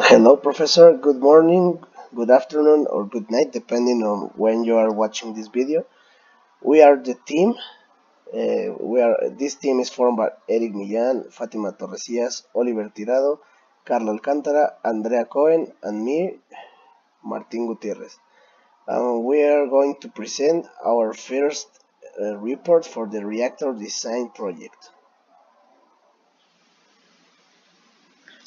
Hello, Professor. Good morning, good afternoon, or good night, depending on when you are watching this video. We are the team. This team is formed by Eric Millán, Fatima Torresillas, Oliver Tirado, Carlo Alcántara, Andrea Cohen, and me, Martin Gutierrez. We are going to present our first report for the reactor design project.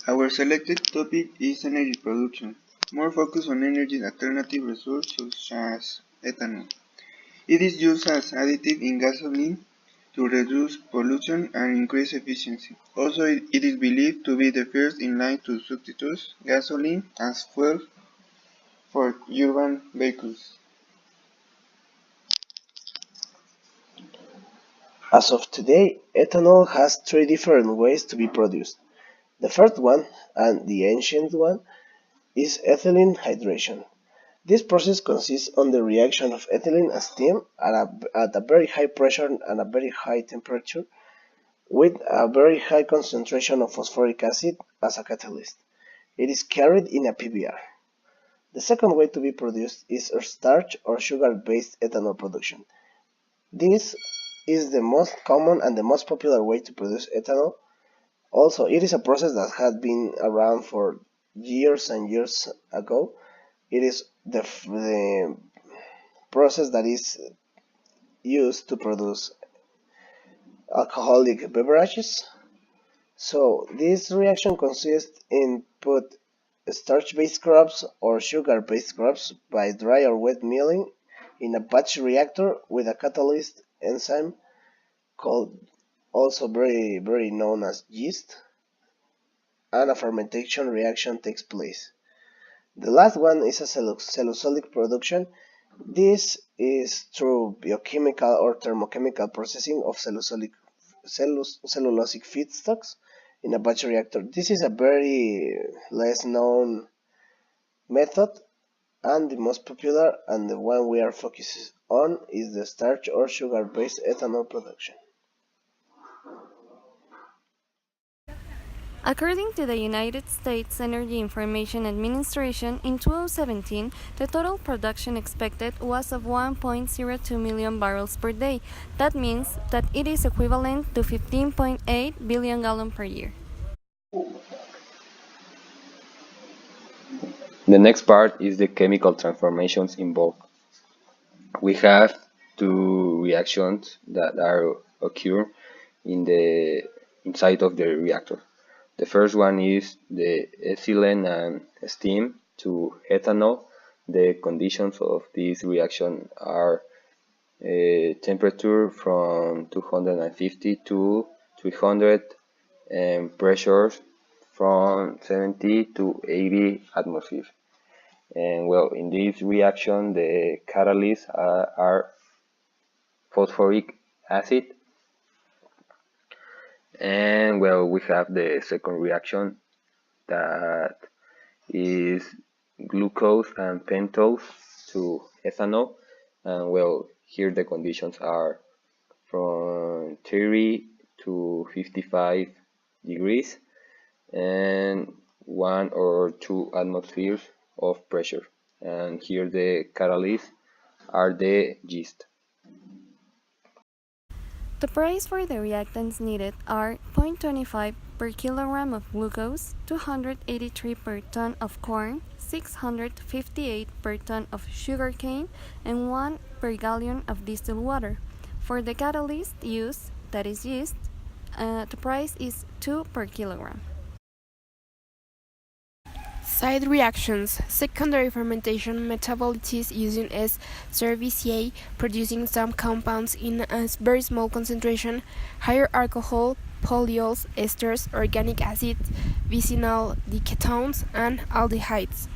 Our selected topic is energy production, more focus on energy alternative resources such as ethanol. It is used as additive in gasoline to reduce pollution and increase efficiency. Also, it is believed to be the first in line to substitute gasoline as fuel for urban vehicles. As of today, ethanol has three different ways to be produced. The first one, and the ancient one, is ethylene hydration. This process consists on the reaction of ethylene and steam at a very high pressure and a very high temperature with a very high concentration of phosphoric acid as a catalyst. It is carried in a PBR. The second way to be produced is starch or sugar-based ethanol production. This is the most common and the most popular way to produce ethanol. Also, it is a process that had been around for years and years ago. It is the process that is used to produce alcoholic beverages. So this reaction consists in put starch-based crops or sugar-based crops by dry or wet milling in a batch reactor with a catalyst enzyme called also very known as yeast, and a fermentation reaction takes place. The last one is a cellulosic production. This is through biochemical or thermochemical processing of cellulosic feedstocks in a batch reactor. This is a very less known method, and the most popular and the one we are focused on is the starch or sugar-based ethanol production. According to the United States Energy Information Administration, in 2017, the total production expected was of 1.02 million barrels per day. That means that it is equivalent to 15.8 billion gallons per year. The next part is the chemical transformations involved. We have two reactions that are occur inside of the reactor. The first one is the ethylene and steam to ethanol. The conditions of this reaction are temperature from 250 to 300 and pressures from 70 to 80 atmosphere. And well, in this reaction, the catalysts are phosphoric acid. And well, we have the second reaction that is glucose and pentose to ethanol. And well, here the conditions are from 30 to 55 degrees and 1 or 2 atmospheres of pressure. And here the catalysts are the yeast. The price for the reactants needed are 0.25 per kilogram of glucose, 283 per ton of corn, 658 per ton of sugarcane, and 1 per gallon of distilled water. For the catalyst used, that is yeast, the price is 2 per kilogram. Side reactions. Secondary fermentation metabolites using SRVCA, producing some compounds in a very small concentration, higher alcohol, polyols, esters, organic acids, vicinal decatones, and aldehydes.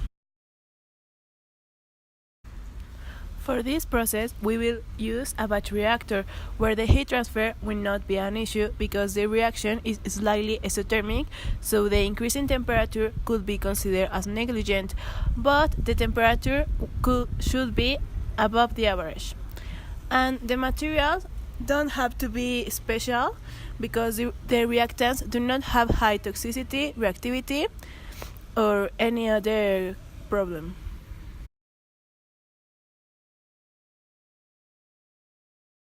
For this process, we will use a batch reactor, where the heat transfer will not be an issue because the reaction is slightly exothermic, so the increase in temperature could be considered as negligent, but the temperature should be above the average. And the materials don't have to be special because the reactants do not have high toxicity, reactivity, or any other problem.